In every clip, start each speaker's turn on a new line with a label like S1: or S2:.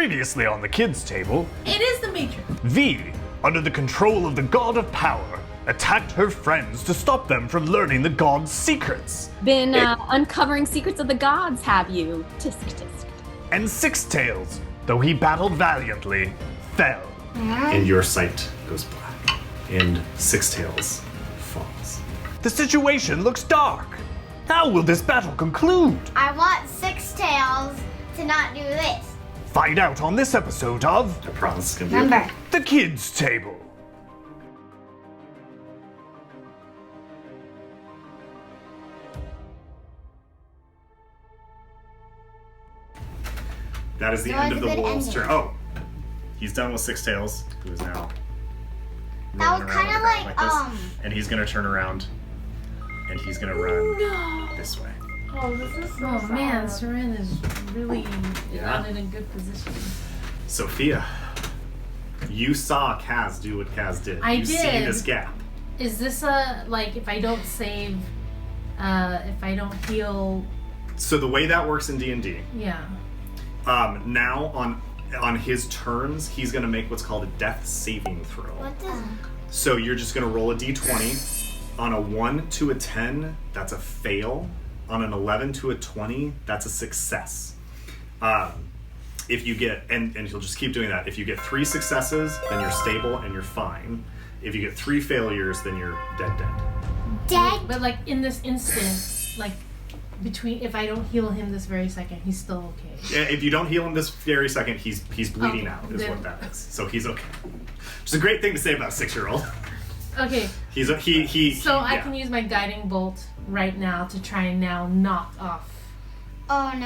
S1: Previously on the kids' table,
S2: It is the Matrix.
S1: V, under the control of the God of Power, attacked her friends to stop them from learning the God's secrets.
S3: Been uncovering secrets of the gods, have you? Tisk, tisk.
S1: And Sixtails, though he battled valiantly, fell.
S4: And your sight goes black, and Sixtails falls.
S1: The situation looks dark. How will this battle conclude?
S5: I want Sixtails to not do this.
S1: Find out on this episode of
S4: I promise it's gonna be
S5: Remember.
S1: The Kids' Table.
S4: That is the
S5: That
S4: end
S5: was
S4: of
S5: a
S4: the
S5: good
S4: wolf's
S5: ending.
S4: turn. Oh, he's done with Sixtails, who is now
S5: That
S4: rolling
S5: was
S4: around
S5: kind of
S4: on the ground
S5: like,
S4: this. And he's gonna turn around, and he's gonna run this way.
S2: Oh, this is so sad.
S6: Man, Seren is really
S4: Yeah.
S6: not in a good position.
S4: Sophia, you saw Kaz do what Kaz did.
S6: I
S4: you see
S6: did.
S4: this gap.
S6: Is this like if I don't save, if I don't heal,
S4: So the way that works in D&D,
S6: yeah.
S4: now on his turns, he's gonna make what's called a death saving throw.
S5: What does...
S4: So you're just gonna roll a d20. On a 1 to a 10, that's a fail. On an 11 to a 20, that's a success. If you get, and he'll just keep doing that. If you get 3 successes, then you're stable and you're fine. If you get 3 failures, then you're dead.
S5: Dead?
S6: But like in this instant, like between if I don't heal him this very second, he's still okay.
S4: Yeah, if you don't heal him this very second, he's bleeding
S6: Okay,
S4: out, is
S6: then-
S4: what that is. So he's okay. Which is a great thing to say about a 6-year-old.
S6: Okay.
S4: So
S6: I can use my guiding bolt right now to try and now knock off.
S5: Oh no.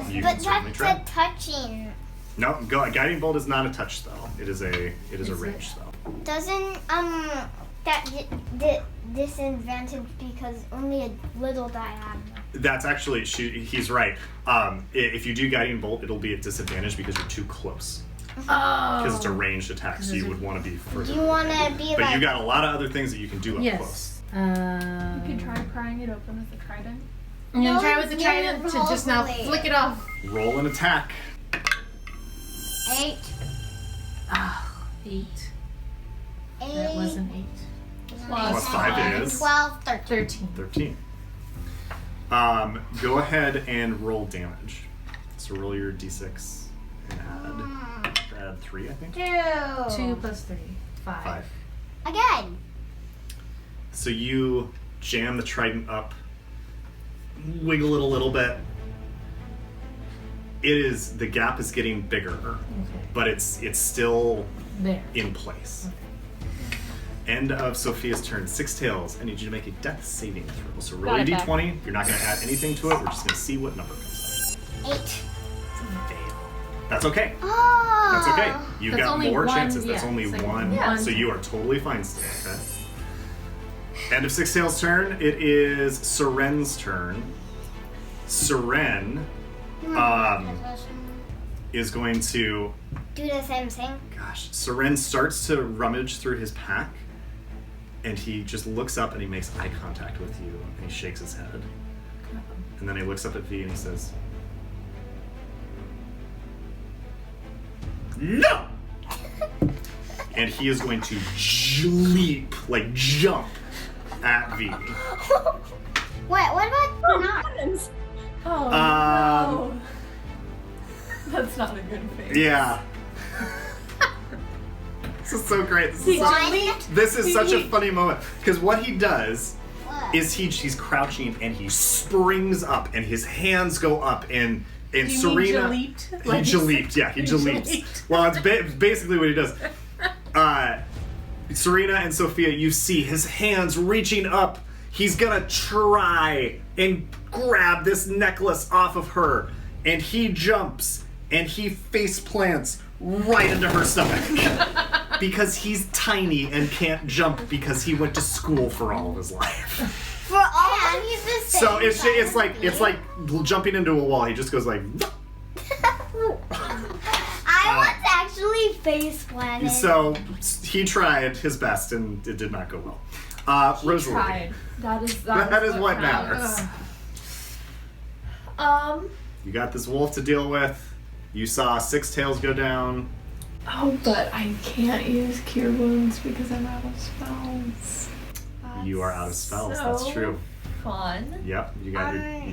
S6: call.
S4: You
S5: But
S4: can certainly
S5: that's
S4: try.
S5: a touching.
S4: No, guiding bolt is not a touch spell. It is a
S6: Is
S4: range
S6: it?
S4: spell.
S5: Doesn't that disadvantage because only a little diagonal.
S4: That's actually he's right. If you do guiding bolt, it'll be at disadvantage because you're too close. Because it's a ranged attack, so you would want to be further.
S5: Do you want to be
S4: But
S5: like...
S4: you got a lot of other things that you can do up close.
S6: Yes.
S2: You can try prying it open with the trident.
S6: I'm gonna
S5: No,
S6: try with the
S5: it's
S6: trident to just now
S5: hopefully.
S6: flick it off.
S4: Roll an attack.
S5: 8.
S6: Ah, 8.
S5: 8.
S6: That was an 8.
S4: Plus 5 is
S5: 12, 13.
S6: 13.
S4: 13. Go ahead and roll damage. So roll your d6 and add 3, I think.
S6: 2 plus 3. 5.
S4: 5.
S5: Again.
S4: So you jam the trident up, wiggle it a little bit. The gap is getting bigger,
S6: Okay.
S4: but it's still
S6: There.
S4: in place. End of Sophia's turn. Sixtails, I need you to make a death saving throw. So roll your
S3: Got it back.
S4: d20. You're not going to add anything to it. We're just going to see what number comes
S5: 8.
S4: up. Fail. That's okay.
S5: Oh.
S4: That's okay. You've
S6: That's
S4: got
S6: only
S4: more
S6: one,
S4: chances. That's
S6: yeah,
S4: only
S6: it's like
S4: one.
S6: one.
S4: So you are totally fine still. Okay. End of Sixtails' turn. It is Seren's turn. Seren is going to...
S5: Do the same thing.
S4: Gosh. Seren starts to rummage through his pack, and he just looks up and he makes eye contact with you, and he shakes his head. And then he looks up at V and he says, "No!" And he is going to jump at V.
S5: What about not?
S2: Oh,
S4: Um,
S2: no. That's not a good face.
S4: Yeah. This is so great.
S5: One.
S4: This is such a funny moment because what he does
S5: What?
S4: is he's crouching and he springs up and his hands go up and
S6: Do you
S4: Serena
S6: mean jaleeped?
S4: he
S6: Like
S4: jaleeped, yeah, he
S6: he
S4: jaleeps.
S6: jaleeped.
S4: Well, it's basically what he does. Serena and Sophia, you see his hands reaching up. He's gonna try and grab this necklace off of her, and he jumps and he face plants right into her stomach because he's tiny and can't jump because he went to school for all of his life.
S5: For all he's the same.
S4: So it's
S5: size
S4: like
S5: as
S4: it's
S5: me.
S4: like jumping into a wall. He just goes like.
S5: I was actually face planted.
S4: So he tried his best and it did not go well. Rosalie.
S2: Tried. That is
S4: What
S2: counts.
S4: matters. You got this wolf to deal with. You saw Six Tails go down.
S2: Oh, but I can't use Cure Wounds because I'm out of spells.
S4: You are out of spells.
S2: So
S4: That's true.
S2: Fun.
S4: Yep, you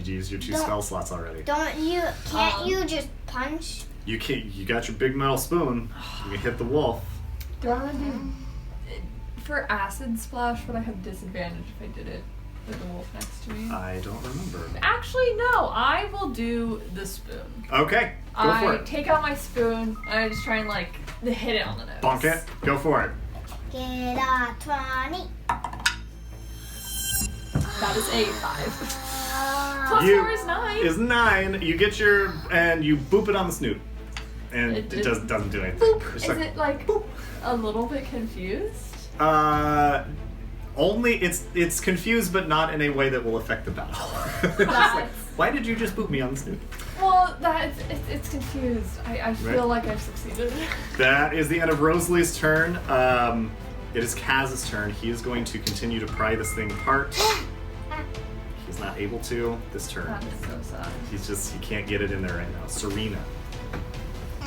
S4: used your 2 spell slots already.
S5: Can't you just punch?
S4: You got your big metal spoon. You can hit the wolf.
S2: Do I want to do... For Acid Splash, would I have disadvantage if I did it with the wolf next to me?
S4: I don't remember.
S2: Actually, no. I will do the spoon.
S4: Okay, go for
S2: I
S4: it.
S2: take out my spoon, and I just try and, hit it on the nose.
S4: Bonk it. Go for it.
S5: Get a 20.
S2: That is a 5. Plus
S4: You
S2: 4 is 9.
S4: Is 9. You get and you boop it on the snoot. And it doesn't do anything.
S2: Boop.
S4: It's
S2: Is
S4: like,
S2: it
S4: boop.
S2: a little bit confused?
S4: Only it's confused, but not in a way that will affect the battle. It's just like, why did you just boot me on the snoot?
S2: Well, it's confused. I feel like I've succeeded.
S4: That is the end of Rosalie's turn. It is Kaz's turn. He is going to continue to pry this thing apart. He's not able to this turn.
S2: That is so sad.
S4: He can't get it in there right now. Serena.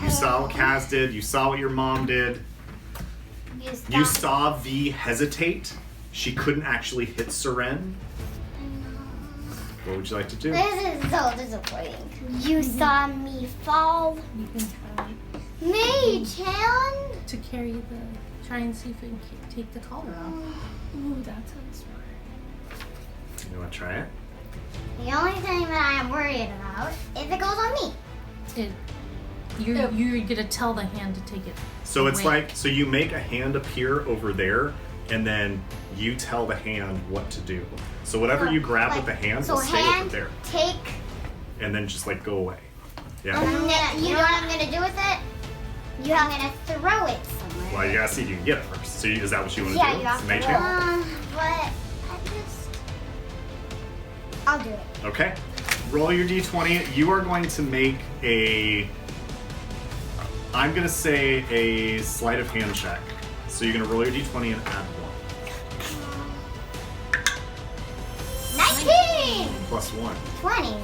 S4: You saw what Kaz did. You saw what your mom did. You saw V hesitate. She couldn't actually hit Seren. What would you like to do?
S5: This is so disappointing. You saw me fall.
S6: You can try
S5: Mage hand.
S6: to try and see if we can take the collar off.
S2: Ooh, that sounds smart.
S4: You want to try it?
S5: The only thing that I am worried about is it goes on me.
S6: You're gonna tell the hand to take it.
S4: So it's
S6: away.
S4: so you make a hand appear over there, and then you tell the hand what to do. So whatever you grab with the hand will stay over there.
S5: Take.
S4: And then just go away. Yeah.
S5: You know what I'm gonna do with it? I'm gonna throw it somewhere.
S4: Well, you gotta see if you can get it first. So is that what you want to
S5: Yeah,
S4: do?
S5: you have to.
S4: Mage hand?
S5: But I'll do it.
S4: Okay. Roll your d20. You are going to make I'm gonna say a sleight of hand check. So you're gonna roll your d20 and add
S5: 19!
S4: 1. Plus 1.
S5: 20.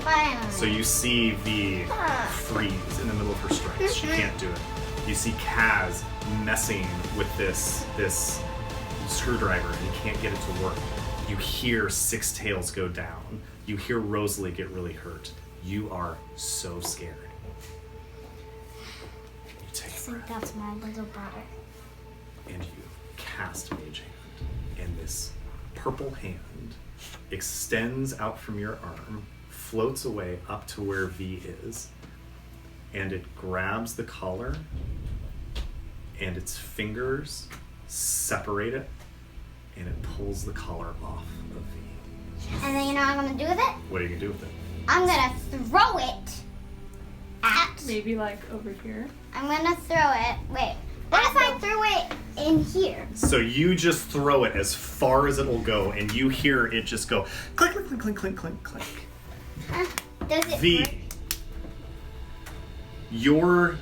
S5: Fine.
S4: So you see V freeze in the middle of her strikes. She can't do it. You see Kaz messing with this screwdriver and he can't get it to work. You hear Six Tails go down. You hear Rosalie get really hurt. You are so scared. You take a breath
S5: That's my little brother.
S4: and you cast Mage Hand. And this purple hand extends out from your arm, floats away up to where V is, and it grabs the collar, and its fingers separate it, and it pulls the collar off of V.
S5: And then you know what I'm gonna do with it?
S4: What are you gonna do with it?
S5: I'm gonna throw it at.
S2: Maybe over here.
S5: I'm gonna throw it. Wait. What if I threw it in here?
S4: So you just throw it as far as it will go, and you hear it just go click, click, click, click, click, click, click.
S5: Does it
S4: V,
S5: hurt?
S4: your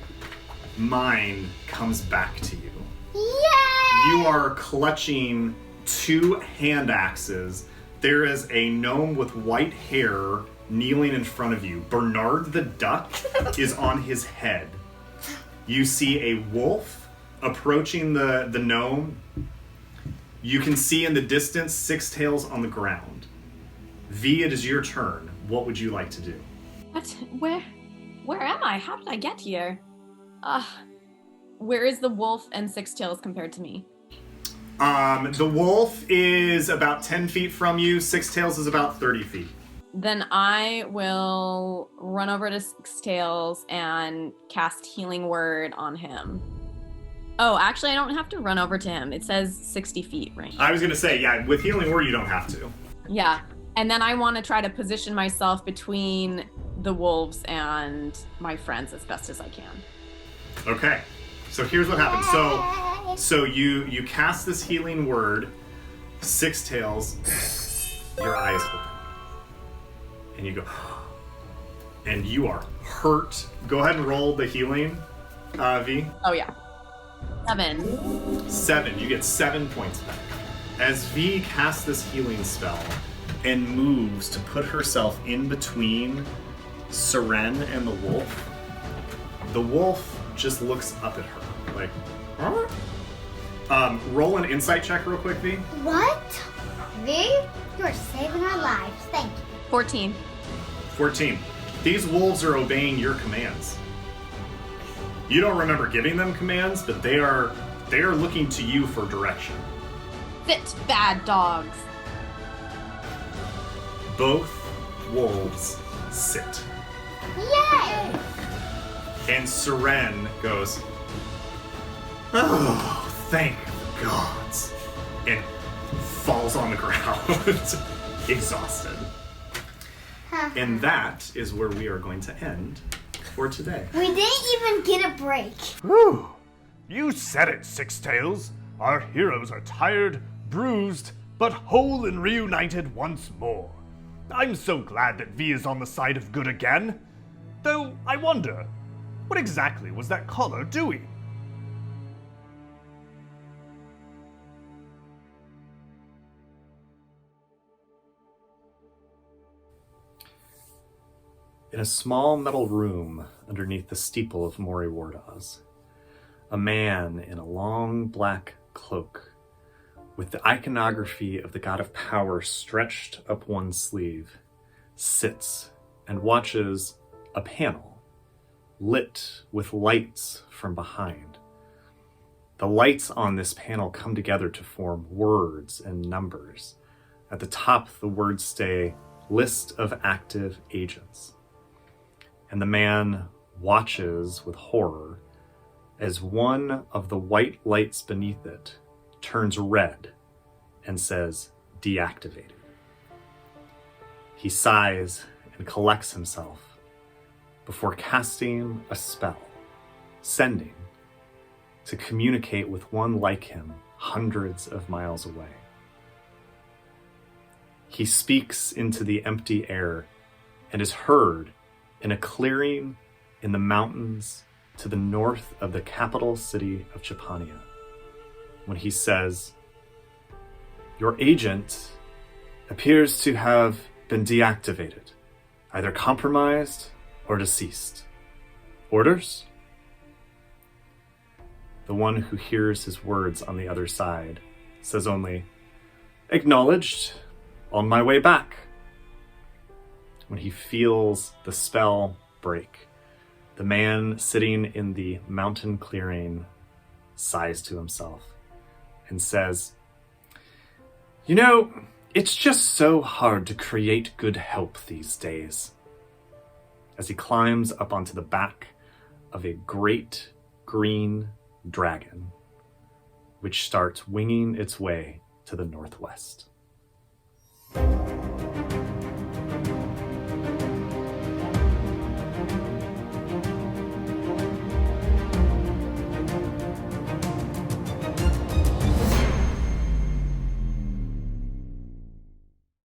S4: mind comes back to you.
S5: Yay!
S4: You are clutching 2 hand axes. There is a gnome with white hair kneeling in front of you. Bernard the duck is on his head. You see a wolf approaching the gnome. You can see in the distance Six Tails on the ground. V, it is your turn. What would you like to do?
S3: What? Where am I? How did I get here? Where is the wolf and Six Tails compared to me?
S4: The wolf is about 10 feet from you. Six Tails is about 30 feet.
S3: Then I will run over to Six Tails and cast Healing Word on him. Oh, actually, I don't have to run over to him. It says 60 feet, right?
S4: I was going to say, yeah, with Healing Word, you don't have to.
S3: Yeah. And then I want to try to position myself between the wolves and my friends as best as I can.
S4: Okay. So here's what happens. So you cast this Healing Word. Six Tails, your eyes open. And you go, and you are hurt. Go ahead and roll the healing, V.
S3: Oh, yeah. 7.
S4: 7. You get 7 points back. As V casts this healing spell and moves to put herself in between Seren and the wolf. The wolf just looks up at her, like, huh? Roll an insight check real quick, V.
S5: What? V, you're saving our lives. Thank you.
S3: 14.
S4: 14. These wolves are obeying your commands. You don't remember giving them commands, but they are looking to you for direction.
S3: Sit, bad dogs.
S4: Both wolves sit.
S5: Yay!
S4: And Seren goes, oh, thank the gods, and falls on the ground, exhausted. And that is where we are going to end for today.
S5: We didn't even get a break.
S1: Whew! You said it, Six-Tails. Our heroes are tired, bruised, but whole and reunited once more. I'm so glad that V is on the side of good again. Though, I wonder, what exactly was that collar doing?
S4: In a small metal room underneath the steeple of Mori Wardaz, a man in a long black cloak with the iconography of the god of power stretched up one sleeve sits and watches a panel lit with lights from behind. The lights on this panel come together to form words and numbers. At the top, the words say, list of active agents. And the man watches with horror as one of the white lights beneath it turns red and says, deactivated. He sighs and collects himself before casting a spell, sending to communicate with one like him hundreds of miles away. He speaks into the empty air and is heard in a clearing in the mountains to the north of the capital city of Chapania, when he says, your agent appears to have been deactivated, either compromised or deceased. Orders? The one who hears his words on the other side says only, acknowledged, on my way back. When he feels the spell break, the man sitting in the mountain clearing sighs to himself and says, you know, it's just so hard to create good help these days. As he climbs up onto the back of a great green dragon, which starts winging its way to the northwest.